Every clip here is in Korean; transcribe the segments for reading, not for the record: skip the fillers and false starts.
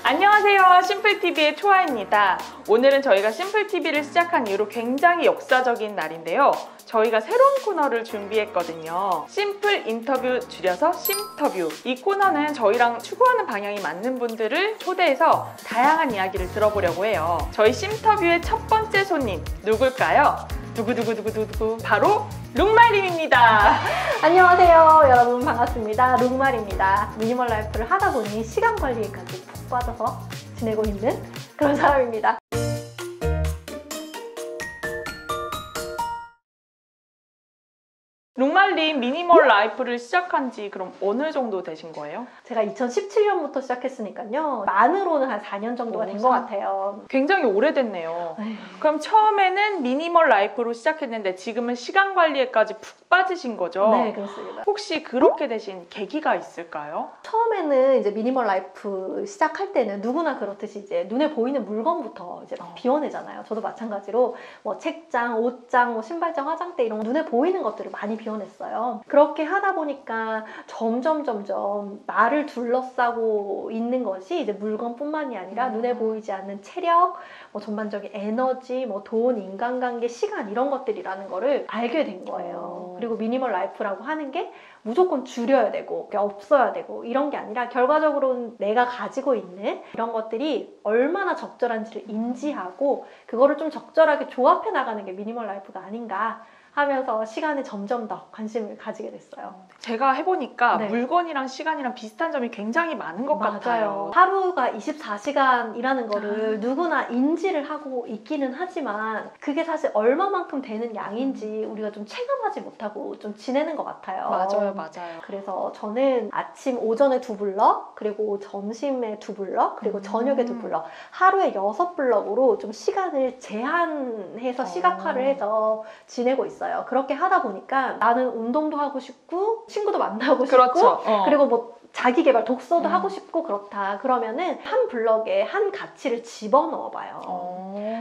안녕하세요. 심플TV의 초아입니다. 오늘은 저희가 심플TV를 시작한 이후로 굉장히 역사적인 날인데요. 저희가 새로운 코너를 준비했거든요. 심플 인터뷰 줄여서 심터뷰. 이 코너는 저희랑 추구하는 방향이 맞는 분들을 초대해서 다양한 이야기를 들어보려고 해요. 저희 심터뷰의 첫 번째 손님 누굴까요? 두구두구두구두구 바로 룩말님입니다. 안녕하세요 여러분, 반갑습니다. 룩말입니다. 미니멀 라이프를 하다 보니 시간 관리에까지 푹 빠져서 지내고 있는 그런 사람입니다. 룩말님 미니멀 라이프를 시작한 지 그럼 어느 정도 되신 거예요? 제가 2017년부터 시작했으니까요. 만으로는 한 4년 정도가 된 것 같아요. 굉장히 오래됐네요. 에이. 그럼 처음에는 미니멀 라이프로 시작했는데 지금은 시간 관리에까지 푹 빠지신 거죠? 네, 그렇습니다. 혹시 그렇게 되신 계기가 있을까요? 처음에는 이제 미니멀 라이프 시작할 때는 누구나 그렇듯이 이제 눈에 보이는 물건부터 이제 비워내잖아요. 저도 마찬가지로 뭐 책장, 옷장, 뭐 신발장, 화장대 이런 눈에 보이는 것들을 많이 비워냈어요. 그렇게 하다 보니까 점점 나를 둘러싸고 있는 것이 이제 물건뿐만이 아니라 눈에 보이지 않는 체력, 뭐 전반적인 에너지, 뭐 돈, 인간관계, 시간 이런 것들이라는 거를 알게 된 거예요. 그리고 미니멀 라이프라고 하는 게 무조건 줄여야 되고 없어야 되고 이런 게 아니라 결과적으로는 내가 가지고 있는 이런 것들이 얼마나 적절한지를 인지하고 그거를 좀 적절하게 조합해 나가는 게 미니멀 라이프가 아닌가 하면서 시간에 점점 더 관심을 가지게 됐어요. 제가 해보니까 네. 물건이랑 시간이랑 비슷한 점이 굉장히 많은 것 같아요. 하루가 24시간이라는 거를 누구나 인지를 하고 있기는 하지만 그게 사실 얼마만큼 되는 양인지 우리가 좀 체감하지 못하고 좀 지내는 것 같아요. 맞아요. 그래서 저는 아침, 오전에 2블럭, 그리고 점심에 2블럭, 그리고 저녁에 2블럭, 하루에 6블럭으로 좀 시간을 제한해서 시각화를 해서 지내고 있어요. 그렇게 하다 보니까 나는 운동도 하고 싶고 친구도 만나고 싶고 그렇죠. 그리고 뭐 자기 개발 독서도 하고 싶고 그렇다 그러면은 한 블럭에 한 가치를 집어넣어 봐요.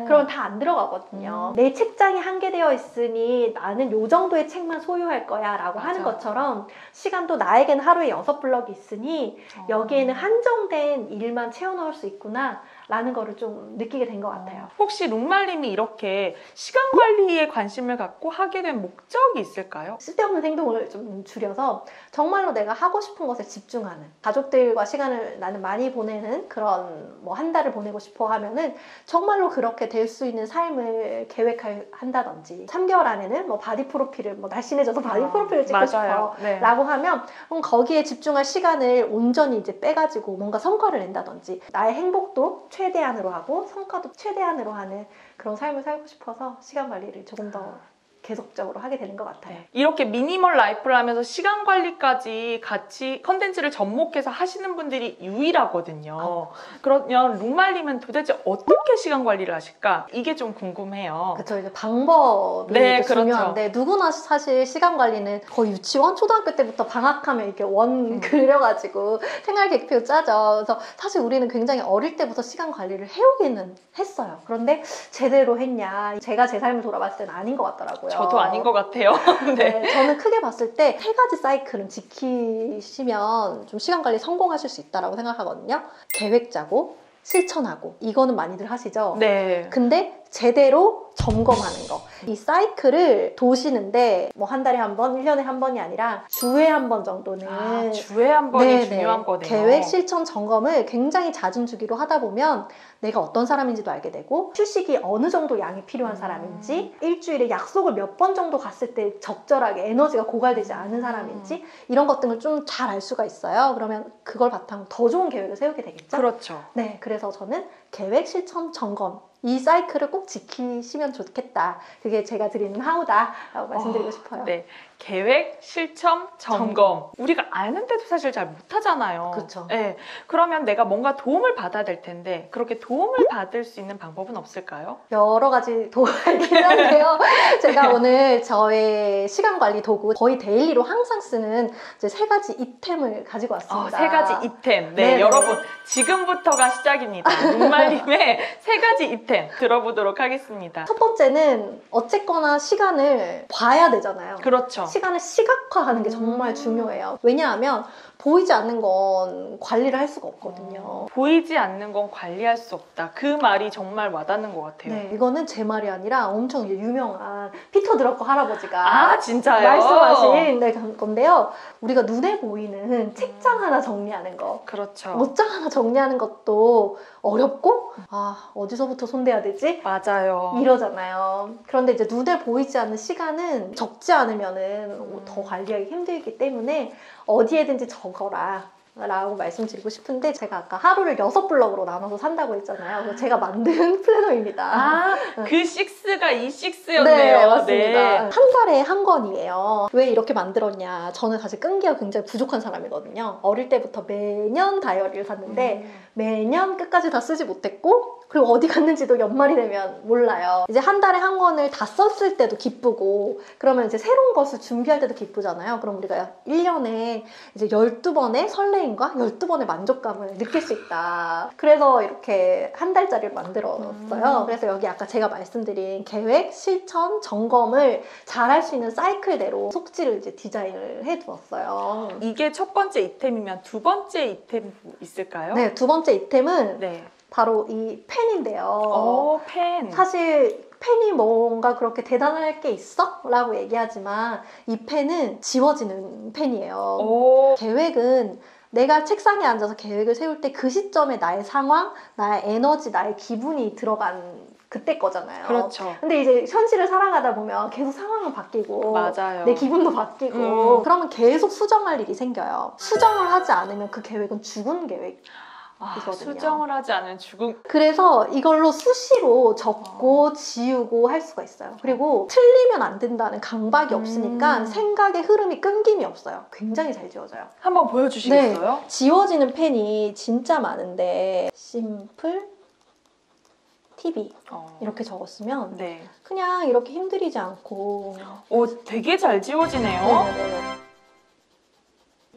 그러면 다 안 들어가거든요. 내 책장이 한계되어 있으니 나는 요 정도의 책만 소유할 거야 라고 하는 것처럼 시간도 나에겐 하루에 6블럭이 있으니 여기에는 한정된 일만 채워넣을 수 있구나 라는 거를 좀 느끼게 된 것 같아요. 혹시 룩말님이 이렇게 시간 관리에 관심을 갖고 하게 된 목적이 있을까요? 쓸데없는 행동을 좀 줄여서 정말로 내가 하고 싶은 것에 집중하는, 가족들과 시간을 나는 많이 보내는 그런 뭐 한 달을 보내고 싶어 하면은 정말로 그렇게 될 수 있는 삶을 계획한다든지 3개월 안에는 뭐 바디 프로필을 뭐 날씬해져서 바디 프로필을 찍고 싶어 라고 하면 거기에 집중할 시간을 온전히 이제 빼가지고 뭔가 성과를 낸다든지 나의 행복도 최대한으로 하고 성과도 최대한으로 하는 그런 삶을 살고 싶어서 시간 관리를 조금 더 계속적으로 하게 되는 것 같아요. 이렇게 미니멀 라이프를 하면서 시간 관리까지 같이 컨텐츠를 접목해서 하시는 분들이 유일하거든요. 그러면 룩말님은 도대체 어떻게 시간 관리를 하실까? 이게 좀 궁금해요. 그렇죠. 이제 방법이 중요한데 누구나 사실 시간 관리는 거의 유치원, 초등학교 때부터 방학하면 이렇게 원 그려가지고 생활 계획표 짜죠. 그래서 사실 우리는 굉장히 어릴 때부터 시간 관리를 해오기는 했어요. 그런데 제대로 했냐? 제가 제 삶을 돌아봤을 때는 아닌 것 같더라고요. 저도 아닌 것 같아요. 네, 저는 크게 봤을 때 3가지 사이클은 지키시면 좀 시간 관리 성공하실 수 있다고 생각하거든요. 계획 짜고 실천하고 이거는 많이들 하시죠? 네. 근데 제대로 점검하는 거. 이 사이클을 도시는데 뭐 한 달에 한 번, 1년에 한 번이 아니라 주에 한 번 정도는 주에 한 번이 중요한 거네요. 계획, 실천, 점검을 굉장히 잦은 주기로 하다 보면 내가 어떤 사람인지도 알게 되고 휴식이 어느 정도 양이 필요한 사람인지 일주일에 약속을 몇 번 정도 갔을 때 적절하게 에너지가 고갈되지 않은 사람인지 이런 것들을 좀 잘 알 수가 있어요. 그러면 그걸 바탕으로 더 좋은 계획을 세우게 되겠죠? 그렇죠. 네, 그래서 저는 계획, 실천, 점검 이 사이클을 꼭 지키시면 좋겠다. 그게 제가 드리는 하우다라고 말씀드리고 싶어요. 네, 계획, 실천, 점검. 우리가 아는데도 사실 잘 못하잖아요. 그렇죠. 네, 그러면 내가 뭔가 도움을 받아야 될 텐데 그렇게 도움을 받을 수 있는 방법은 없을까요? 여러 가지 도구가 있긴 한데요. 제가 오늘 저의 시간 관리 도구 거의 데일리로 항상 쓰는 이제 3가지 이템을 가지고 왔습니다. 3가지 이템. 네, 여러분 지금부터가 시작입니다. 룩말님의 3가지 이템 들어보도록 하겠습니다. 첫 번째는 어쨌거나 시간을 봐야 되잖아요. 그렇죠. 시간을 시각화하는 게 정말 중요해요. 왜냐하면 보이지 않는 건 관리를 할 수가 없거든요. 보이지 않는 건 관리할 수 없다. 그 말이 정말 와닿는 것 같아요. 네, 이거는 제 말이 아니라 엄청 유명한 피터 드러커 할아버지가 아, 진짜요? 말씀하신 건데요. 우리가 눈에 보이는 책장 하나 정리하는 거, 그렇죠. 옷장 하나 정리하는 것도 어렵고 어디서부터 손대야 되지? 맞아요. 이러잖아요. 그런데 이제 눈에 보이지 않는 시간은 적지 않으면은 더 관리하기 힘들기 때문에 어디에든지 적어라 라고 말씀드리고 싶은데, 제가 아까 하루를 6블럭으로 나눠서 산다고 했잖아요. 그래서 제가 만든 플래너입니다. 아, 그 6가 이 6였네요. 네, 맞습니다. 네. 한 달에 한 권이에요. 왜 이렇게 만들었냐. 저는 사실 끈기가 굉장히 부족한 사람이거든요. 어릴 때부터 매년 다이어리를 샀는데 매년 끝까지 다 쓰지 못했고, 그리고 어디 갔는지도 연말이 되면 몰라요. 이제 한 달에 한 권을 다 썼을 때도 기쁘고, 그러면 이제 새로운 것을 준비할 때도 기쁘잖아요. 그럼 우리가 1년에 이제 12번의 설레임과 12번의 만족감을 느낄 수 있다. 그래서 이렇게 한 달짜리를 만들었어요. 그래서 여기 아까 제가 말씀드린 계획, 실천, 점검을 잘 할 수 있는 사이클대로 속지를 이제 디자인을 해두었어요. 이게 첫 번째 이템이면 두 번째 이템 있을까요? 네, 두 번째 이템은 네. 바로 이 펜인데요. 펜. 사실 펜이 뭔가 그렇게 대단할 게 있어? 라고 얘기하지만 이 펜은 지워지는 펜이에요. 계획은 내가 책상에 앉아서 계획을 세울 때 그 시점에 나의 상황, 나의 에너지, 나의 기분이 들어간 그때 거잖아요. 그렇죠. 근데 이제 현실을 살아가다 보면 계속 상황은 바뀌고 맞아요. 내 기분도 바뀌고 그러면 계속 수정할 일이 생겨요. 수정을 하지 않으면 그 계획은 죽은 계획. 수정을 하지 않은 죽음. 그래서 이걸로 수시로 적고 지우고 할 수가 있어요. 그리고 틀리면 안 된다는 강박이 없으니까 생각의 흐름이 끊김이 없어요. 굉장히 잘 지워져요. 한번 보여주시겠어요? 네, 지워지는 펜이 진짜 많은데 심플 TV 이렇게 적었으면 네. 그냥 이렇게 힘들이지 않고 되게 잘 지워지네요. 네네네.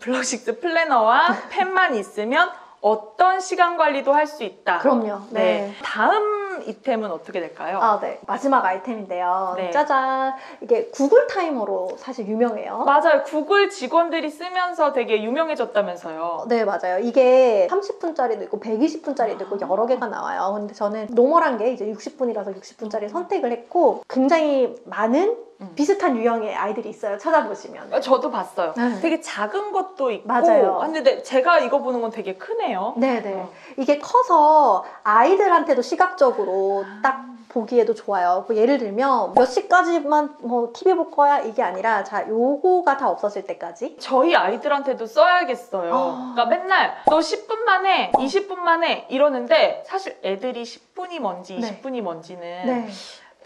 블럭식스 플래너와 펜만 있으면 어떤 시간 관리도 할 수 있다. 그럼요. 네. 다음 이템은 어떻게 될까요? 네. 마지막 아이템인데요. 네. 짜잔. 이게 구글 타이머로 사실 유명해요. 맞아요. 구글 직원들이 쓰면서 되게 유명해졌다면서요. 네, 맞아요. 이게 30분짜리도 있고 120분짜리도 있고 여러 개가 나와요. 근데 저는 노멀한 게 이제 60분이라서 60분짜리 선택을 했고, 굉장히 많은 비슷한 유형의 아이들이 있어요. 찾아보시면. 저도 봤어요. 네. 되게 작은 것도 있고. 맞아요. 근데 제가 이거 보는 건 되게 크네요. 네네. 이게 커서 아이들한테도 시각적으로 딱 보기에도 좋아요. 예를 들면 몇 시까지만 TV 볼 거야 이게 아니라, 자, 요거가 다 없어질 때까지. 저희 아이들한테도 써야겠어요. 그러니까 맨날 너 10분 만에 20분 만에 이러는데, 사실 애들이 10분이 뭔지 20분이 뭔지는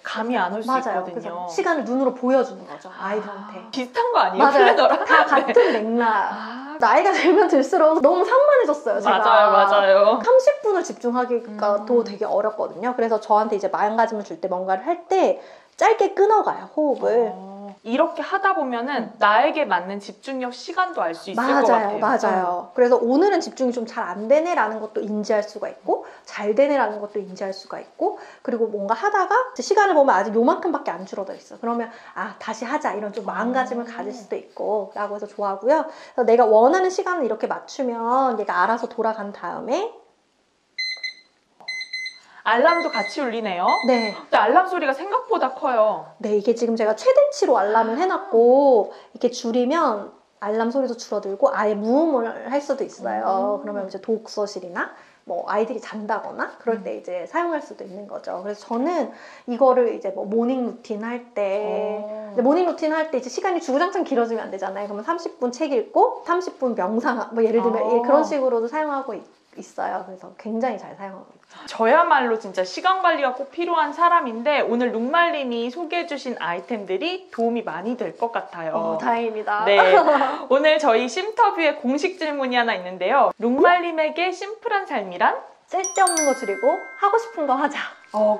감이 안 올 수 있거든요. 그래서 시간을 눈으로 보여주는 거죠, 아이들한테. 비슷한 거 아니에요? 맞아요. 플래너랑? 다 같은 맥락. 나이가 들면 들수록 너무 산만해졌어요, 제가. 맞아요. 30분을 집중하기가 또 되게 어렵거든요. 그래서 저한테 이제 마음가짐을 줄 때, 뭔가를 할 때 짧게 끊어가요, 호흡을. 이렇게 하다 보면은 나에게 맞는 집중력 시간도 알 수 있을 것 같아요. 맞아요. 그래서 오늘은 집중이 좀 잘 안 되네라는 것도 인지할 수가 있고, 잘 되네라는 것도 인지할 수가 있고, 그리고 뭔가 하다가 시간을 보면 아직 요만큼밖에 안 줄어들어 있어. 그러면 다시 하자, 이런 좀 마음가짐을 가질 수도 있고 라고 해서 좋아하고요. 그래서 내가 원하는 시간을 이렇게 맞추면 얘가 알아서 돌아간 다음에 알람도 같이 울리네요. 네. 근데 알람 소리가 생각보다 커요. 네, 이게 지금 제가 최대치로 알람을 해놨고, 이렇게 줄이면 알람 소리도 줄어들고 아예 무음을 할 수도 있어요. 그러면 이제 독서실이나 뭐 아이들이 잔다거나 그럴 때 이제 사용할 수도 있는 거죠. 그래서 저는 이거를 이제 뭐 모닝 루틴 할 때, 모닝 루틴 할 때 이제 시간이 주구장창 길어지면 안 되잖아요. 그러면 30분 책 읽고 30분 명상, 뭐 예를 들면 그런 식으로도 사용하고 있어요. 그래서 굉장히 잘 사용하고 있죠. 저야말로 진짜 시간 관리가 꼭 필요한 사람인데, 오늘 룩말님이 소개해주신 아이템들이 도움이 많이 될 것 같아요. 다행입니다. 네, 오늘 저희 심터뷰에 공식 질문이 하나 있는데요. 룩말님에게 심플한 삶이란? 쓸데없는 거 줄이고 하고 싶은 거 하자.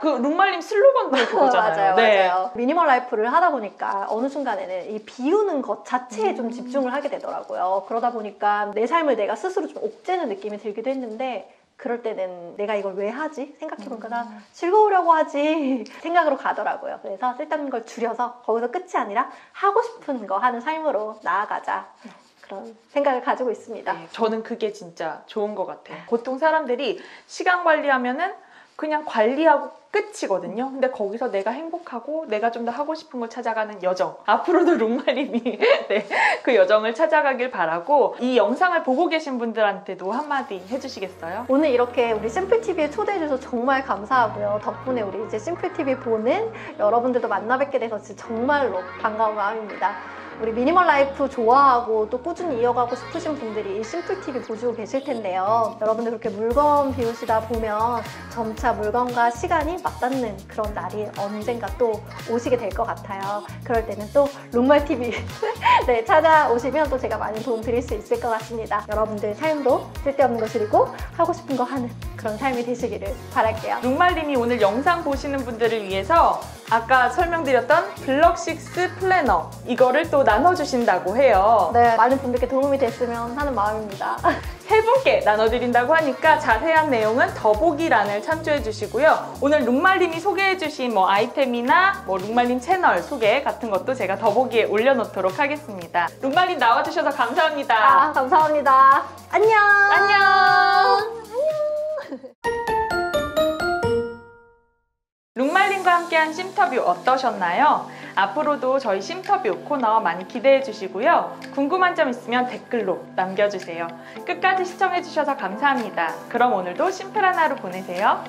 그 룩말님 슬로건도 그거잖아요. 맞아요. 미니멀 라이프를 하다 보니까 어느 순간에는 이 비우는 것 자체에 좀 집중을 하게 되더라고요. 그러다 보니까 내 삶을 내가 스스로 좀 옥죄는 느낌이 들기도 했는데, 그럴 때는 내가 이걸 왜 하지? 생각해보니까 나 즐거우려고 하지 생각으로 가더라고요. 그래서 쓸데없는 걸 줄여서 거기서 끝이 아니라 하고 싶은 거 하는 삶으로 나아가자. 그런 생각을 가지고 있습니다. 네, 저는 그게 진짜 좋은 것 같아요. 보통 사람들이 시간 관리하면은 그냥 관리하고 끝이거든요. 근데 거기서 내가 행복하고 내가 좀 더 하고 싶은 걸 찾아가는 여정. 앞으로도 룩말님이 네, 그 여정을 찾아가길 바라고 이 영상을 보고 계신 분들한테도 한마디 해주시겠어요? 오늘 이렇게 우리 심플TV에 초대해주셔서 정말 감사하고요. 덕분에 우리 이제 심플TV 보는 여러분들도 만나 뵙게 돼서 진짜 정말로 반가운 마음입니다. 우리 미니멀 라이프 좋아하고 또 꾸준히 이어가고 싶으신 분들이 이 심플TV 보시고 계실 텐데요. 여러분들 그렇게 물건 비우시다 보면 점차 물건과 시간이 맞닿는 그런 날이 언젠가 또 오시게 될 것 같아요. 그럴 때는 또 룩말TV 네, 찾아오시면 또 제가 많은 도움 드릴 수 있을 것 같습니다. 여러분들 삶도 쓸데없는 거 줄이고 하고 싶은 거 하는 그런 삶이 되시기를 바랄게요. 룩말님이 오늘 영상 보시는 분들을 위해서 아까 설명드렸던 블럭식스 플래너 이거를 또 나눠주신다고 해요. 네, 많은 분들께 도움이 됐으면 하는 마음입니다. 3분께 나눠드린다고 하니까 자세한 내용은 더보기란을 참조해 주시고요. 오늘 룩말님이 소개해 주신 아이템이나 룩말님 채널 소개 같은 것도 제가 더보기에 올려놓도록 하겠습니다. 룩말님 나와주셔서 감사합니다. 감사합니다. 안녕. 안녕. 룩말님과 함께한 심터뷰 어떠셨나요? 앞으로도 저희 심터뷰 코너 많이 기대해 주시고요. 궁금한 점 있으면 댓글로 남겨주세요. 끝까지 시청해 주셔서 감사합니다. 그럼 오늘도 심플한 하루 보내세요.